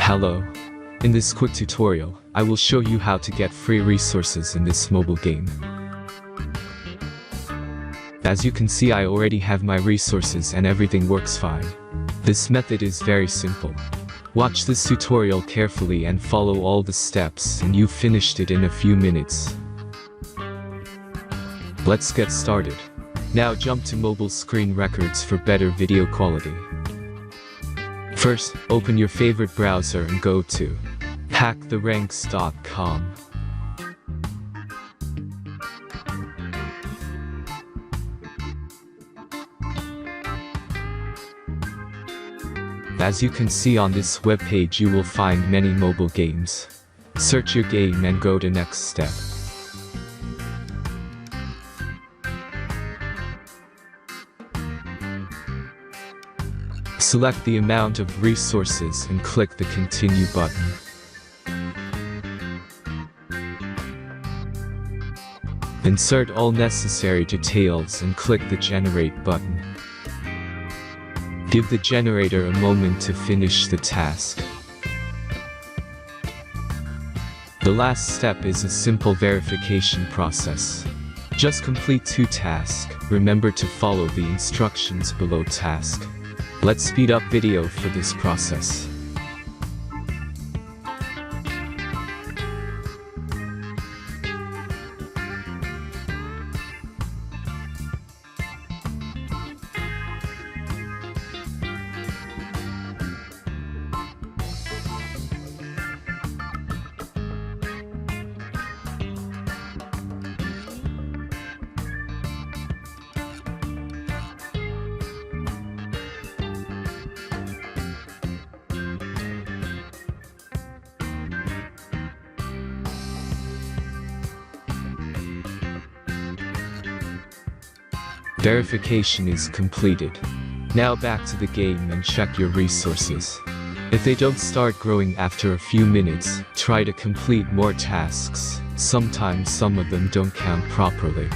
Hello. In this quick tutorial, I will show you how to get free resources in this mobile game. As you can see, I already have my resources and everything works fine. This method is very simple. Watch this tutorial carefully and follow all the steps and you've finished it in a few minutes. Let's get started. Now jump to mobile screen records for better video quality. First, open your favorite browser and go to hacktheranks.com. As you can see on this webpage, you will find many mobile games. Search your game and go to next step. Select the amount of resources and click the Continue button. Insert all necessary details and click the Generate button. Give the generator a moment to finish the task. The last step is a simple verification process. Just complete 2 tasks. Remember to follow the instructions below task. Let's speed up video for this process. Verification is completed. Now back to the game and check your resources. If they don't start growing after a few minutes, try to complete more tasks. Sometimes some of them don't count properly.